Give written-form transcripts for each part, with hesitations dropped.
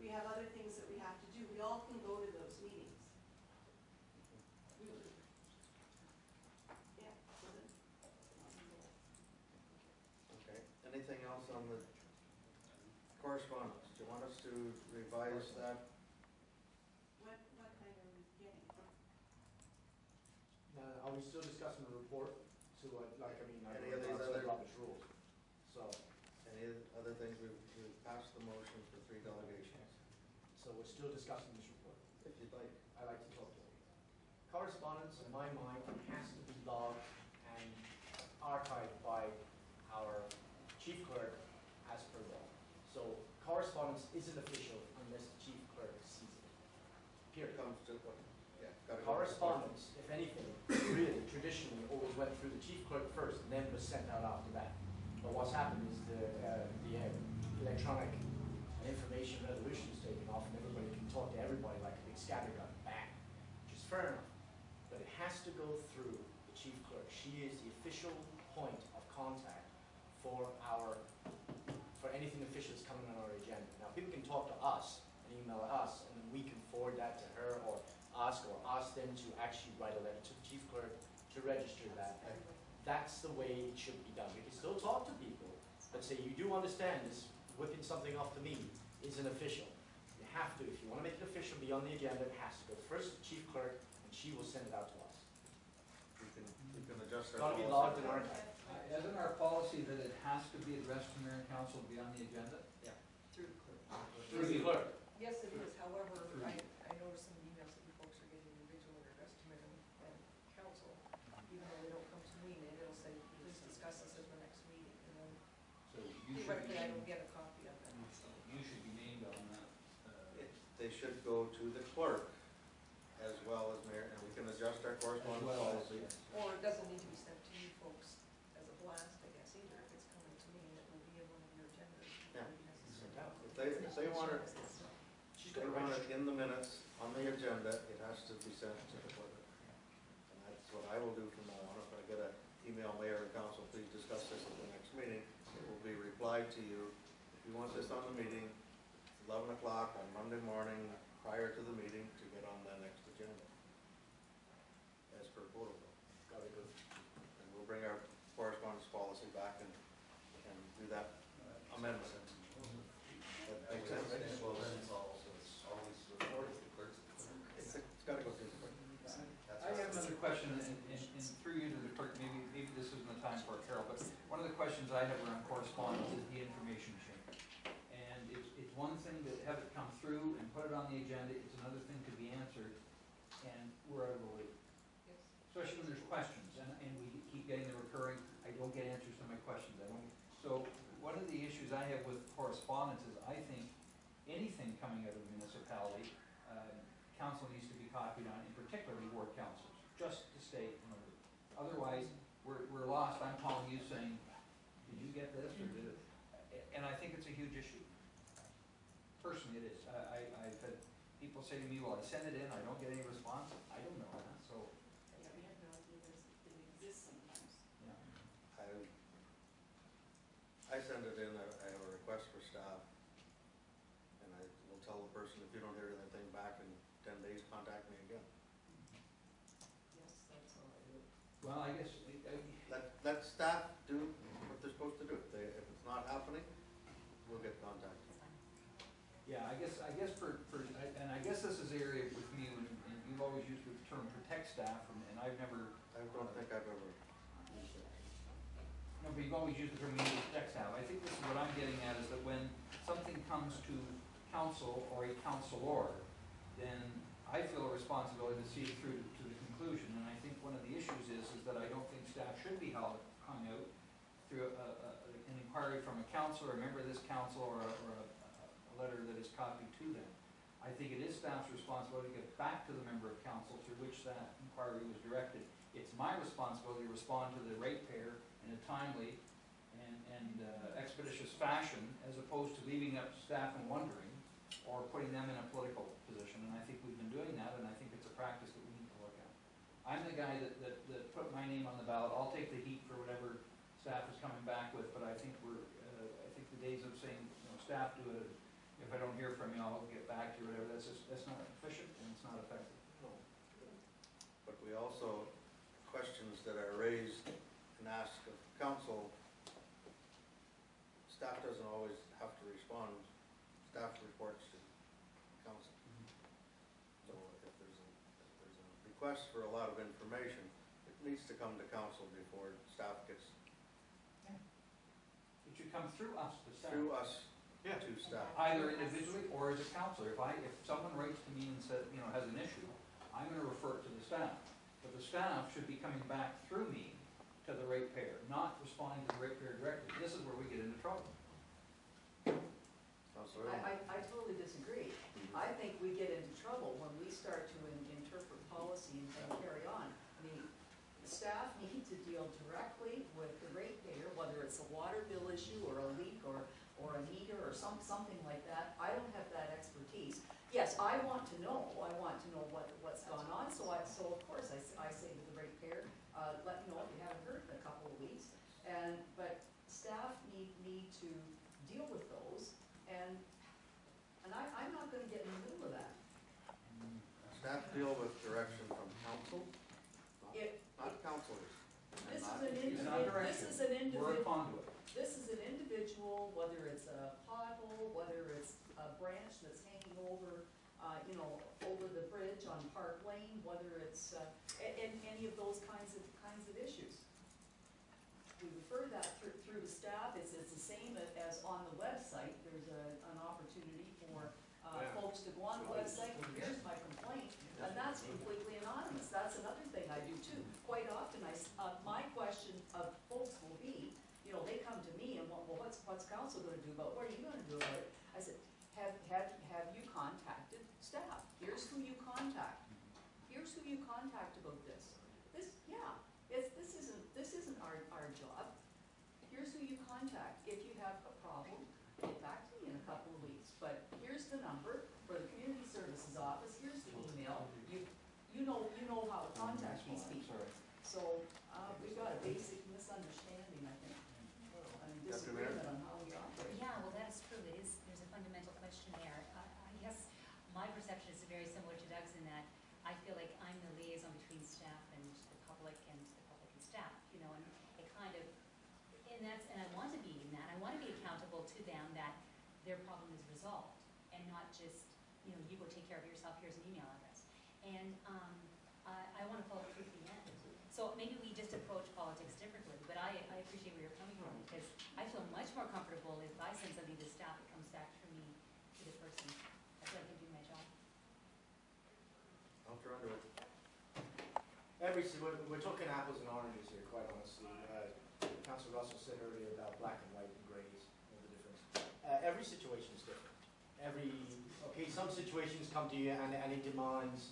We have other things that we have to do. We all can go to those meetings. Yeah. Okay. Anything else on the correspondence? Do you want us to revise that? What kind are we getting? Are we still discussing the report? So, Any of these other Robert's rules? So, any other things? We've passed the motion for 3 delegations. so we're still discussing this report. If you'd like. I'd like to talk to you. Correspondence, in my mind, has to be logged and archived by our chief clerk as per law. So correspondence isn't official unless the chief clerk sees it. Here Period. comes to, yeah, gotta go. Correspondence, if anything, really traditionally always went through the chief clerk first and then was sent out after that. But what's happened is the electronic information resolution is taken off and everybody can talk to everybody like a big scattergun, bang, which is fair enough. But it has to go through the chief clerk. She is the official point of contact for anything official that's coming on our agenda. Now people can talk to us and email us and then we can forward that to her or ask them to actually write a letter to the chief clerk to register that. That's the way it should be done. We can still talk to people, but say you do understand this whipping something off to me isn't official. You have to, if you want to make it official, be on the agenda, it has to go first to the chief clerk and she will send it out to us. We can adjust It's our got to be policy. logged in archive. Isn't our policy that it has to be addressed to mayor and council to be on the agenda? Yeah. Through the clerk. Through the clerk. Yes, it is. However, I noticed some emails that you folks are getting individually addressed to mayor and council, even though they don't come to me, and it'll say, please discuss this at the next meeting. And then So you should theoretically, I be, don't get a copy of it. you should be named on that. They should go to the clerk as well as mayor, and we can adjust our correspondence policy. Or it doesn't need to be sent to you folks as a blast, I guess, either. If it's coming to me and it will be in one of your agendas. Yeah. Necessarily. If they want it, She's they got to want register. it in the minutes on the agenda, it has to be sent to the clerk. And that's what I will do from now on. If I get an email, mayor and council, please discuss this at the next meeting, it will be replied to you. If you want this on the meeting, it's 11 o'clock on Monday morning prior to the meeting to get on the next agenda, as per protocol. Got to go. And we'll bring our correspondence policy back and do that amendment. That makes sense? Well, then it's always recorded, the clerk's. It's got to go through the clerk. I have another question, and through you to the clerk, maybe this isn't the time for it, Carol, but one of the questions I have around correspondence is the information chain. And it's one thing to have it come through and put it on the agenda, it's another thing to be answered, and we're out of the loop. Yes. Especially when there's questions, and we keep getting the recurring, I don't get answers to my questions, So one of the issues I have with correspondence is I think anything coming out of a municipality, council needs to be copied on, and particularly ward councils, just to stay in the loop. Otherwise, we're lost. I'm calling you saying, did you get this or did it? And I think it's a huge issue. Personally, it is. I've had people say to me, well, I send it in, I don't get any response. I don't know that, so. Yeah, we have no idea it exists sometimes. Yeah. I send it in, I have a request for staff, and I will tell the person, if you don't hear anything back in 10 days, contact me again. Yes, that's all I do. Well, I guess, Let staff do what they're supposed to do. If it's not happening, we'll get contacted. yeah, I guess and I guess this is the area with me, and you've always used the term protect staff, and I've never. I don't think I've ever used it. No, but you've always used the term protect staff. I think this is what I'm getting at, is that when something comes to council or a councilor, then I feel a responsibility to see it through to the conclusion. And I think one of the issues is that I don't think staff should be hung out through an inquiry from a councilor, a member of this council, or a letter that is copied to them. I think it is staff's responsibility to get back to the member of council through which that inquiry was directed. It's my responsibility to respond to the ratepayer in a timely and expeditious fashion, as opposed to leaving up staff and wondering, or putting them in a political position. And I think we've been doing that, and I think it's a practice that we need to look at. I'm the guy that put my name on the ballot. I'll take the heat for whatever staff is coming back with, but I think I think the days of saying, staff do it, if I don't hear from you, I'll get back to you, whatever, that's not efficient and it's not effective. But we also, questions that are raised and asked of council, staff doesn't always have to respond. Staff reports to council. So if there's a request for a lot of information, it needs to come to council before staff gets, It should come through us to staff. through us Yeah. to staff. Either individually or as a counselor. If someone writes to me and says, has an issue, I'm gonna refer it to the staff. But the staff should be coming back through me to the ratepayer, not responding to the ratepayer directly. This is where we get into trouble. Councilor? I totally disagree. I think we get into trouble when we start to interpret policy and carry on. I mean, the staff need to deal directly with the ratepayer, whether it's a water bill issue or a leak or a meter or something like that. I don't have that expertise. Yes, I want to know what's gone on, so of course I say to the ratepayer, let me know if you haven't heard in a couple of weeks. But staff need to deal with those, and I'm not gonna get in the middle of that. Staff deal with direction from council, It, not councilors. and this is not- an It's not individual, direction. this is an We're a individual, conduit. this is an individual, whether it's a pothole, whether it's a branch that's hanging over, over the bridge on Park Lane, whether it's, any of those kinds of issues. We refer that through to staff. It's the same as on the website. There's an opportunity for folks to go on the website, and here's my complaint, and that's completely anonymous. That's another thing I do too. Quite often, my question of folks will be, they come to me and, well, what's council gonna do about it? What are you gonna do about it? I said, have you contacted staff? Here's who you contact. Here's who you contact about this. This isn't our job. Here's who you contact. If you have a problem, get back to me in a couple of weeks. But here's the number for the community services office. Here's the email. You know how to contact these people. Sorry. So we've got a basic misunderstanding, I think, and disagreement on how we operate. Yeah, well, that is true. There's a fundamental question there. I guess my perception is very similar to Doug's in that I feel like I'm the liaison between staff and the public and staff, and it kind of, and I want to be in that. I want to be accountable to them that their problem is resolved and not just, you go take care of it yourself, here's an email address. And I want to follow through to the end. So maybe we just approach politics differently, but I appreciate where you're coming from, because I feel much more comfortable if I send something to staff that comes back from me to the person. I feel like I can do my job. I'll try to. We're talking apples and oranges here, quite honestly. Councillor Russell said earlier about black and white and greys, the difference. Every situation is different. Some situations come to you and it demands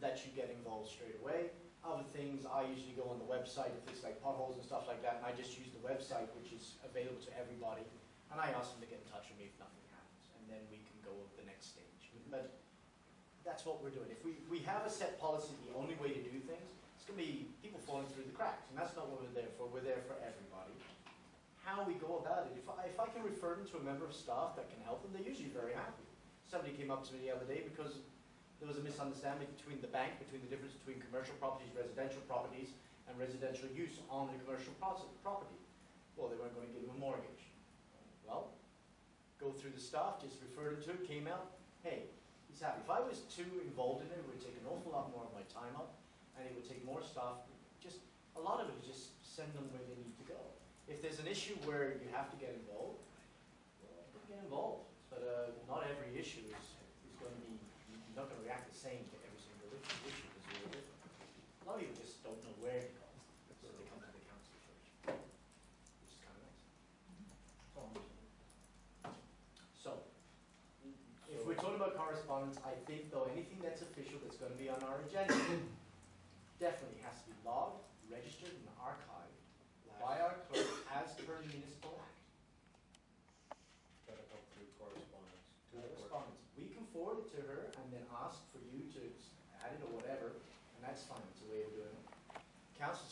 that you get involved straight away. Other things, I usually go on the website if it's like potholes and stuff like that, and I just use the website, which is available to everybody, and I ask them to get in touch with me if nothing happens, and then we can go the next stage. But that's what we're doing. If we have a set policy, the only way to do things, it's going to be people falling through the cracks, and that's not what we're there for. We're there for everybody. How we go about it, if I can refer them to a member of staff that can help them, they're usually very happy. Somebody came up to me the other day because there was a misunderstanding between the bank, between the difference between commercial properties, residential properties, and residential use on the commercial property. Well, they weren't going to give him a mortgage. Well, go through the staff, just referred him to it, came out, hey, he's happy. If I was too involved in it, it would take an awful lot more of my time up, and it would take more staff. Just a lot of it is just send them where they need to go. If there's an issue where you have to get involved, well, get involved. But not every issue is going to be, you're not going to react the same to every single issue because you're different. A lot of people just don't know where to go, so they come to the council first, which is kind of nice. So, if we're talking about correspondence, I think though anything that's official that's going to be on our agenda definitely has to be logged, registered, and archived by our clerk as per the municipal act. Gotta come through correspondence. To the clerk. Correspondence. We can forward it to her and then ask for you to add it or whatever, and that's fine. It's a way of doing it. Council